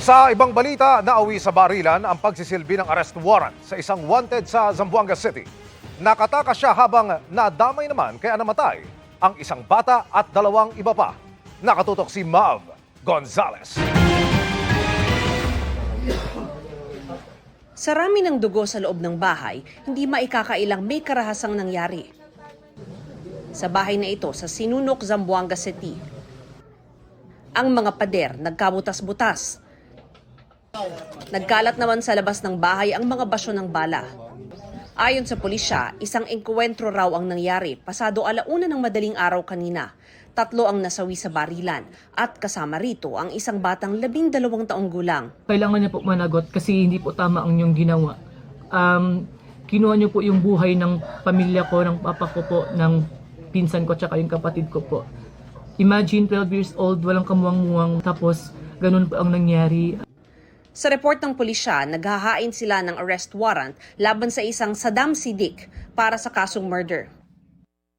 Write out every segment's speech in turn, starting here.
Sa ibang balita, nauwi sa barilan ang pagsisilbi ng arrest warrant sa isang wanted sa Zamboanga City. Nakatakas siya habang nadamay naman kaya namatay ang isang bata at dalawang iba pa. Nakatutok si Mav Gonzalez. Sa rami ng dugo sa loob ng bahay, hindi maikakailang may karahasang nangyari. Sa bahay na ito sa Sinunok, Zamboanga City, ang mga pader nagkabutas-butas. Nagkalat naman sa labas ng bahay ang mga basyo ng bala. Ayon sa pulisya, isang engkwentro raw ang nangyari pasado 1:00 ng madaling araw kanina. 3 ang nasawi sa barilan at kasama rito ang isang batang 12 taong gulang. Kailangan niya po managot kasi hindi po tama ang inyong ginawa. Kinuha niyo po yung buhay ng pamilya ko, ng papa ko po, ng pinsan ko, tsaka yung kapatid ko po. Imagine 12 years old, walang kamuwang-muwang, tapos ganun po ang nangyari. Sa report ng pulisya, naghahain sila ng arrest warrant laban sa isang Saddam Siddiq para sa kasong murder.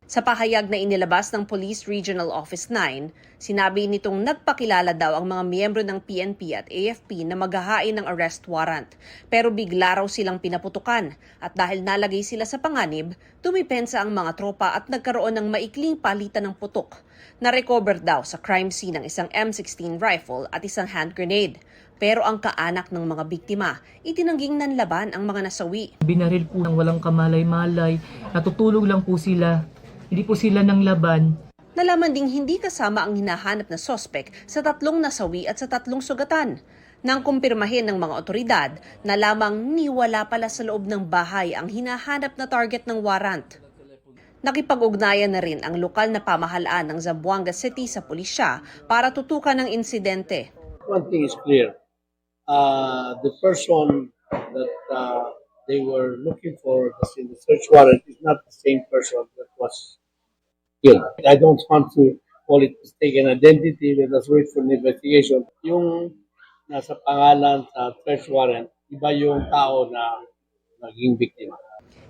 Sa pahayag na inilabas ng Police Regional Office 9, sinabi nitong nagpakilala daw ang mga miyembro ng PNP at AFP na maghahain ng arrest warrant. Pero bigla raw silang pinaputukan at dahil nalagay sila sa panganib, tumipensa ang mga tropa at nagkaroon ng maikling palitan ng putok. Na-recover daw sa crime scene ng isang M16 rifle at isang hand grenade. Pero ang kaanak ng mga biktima, itinangging nanlaban ang mga nasawi. Binaril po ng walang kamalay-malay, natutulog lang po sila. Hindi po sila ng laban. Nalaman ding hindi kasama ang hinahanap na sospek sa 3 nasawi at sa 3 sugatan. Nang kumpirmahin ng mga otoridad na lamang niwala pala sa loob ng bahay ang hinahanap na target ng warrant. Nakipag-ugnayan na rin ang lokal na pamahalaan ng Zamboanga City sa pulisya para tutukan ng insidente. One thing is clear. The person that they were looking for in the search warrant is not the same person that was killed. I don't want to call it mistaken identity, but let's wait for the investigation. Yung nasa pangalan sa search warrant, iba yung tao na naging biktima.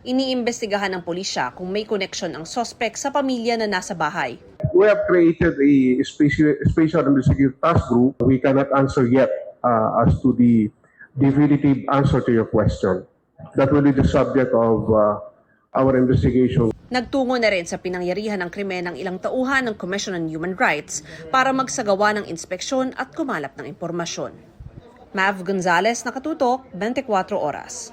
Iniimbestigahan ng pulisya kung may koneksyon ang sospek sa pamilya na nasa bahay. We have created a special investigative task group. We cannot answer yet as to the definitive answer to your question. That will be the subject of our investigation. Nagtungo na rin sa pinangyarihan ng krimen ng ilang tauhan ng Commission on Human Rights para magsagawa ng inspeksyon at kumalap ng impormasyon. Mav Gonzalez, nakatutok, 24 oras.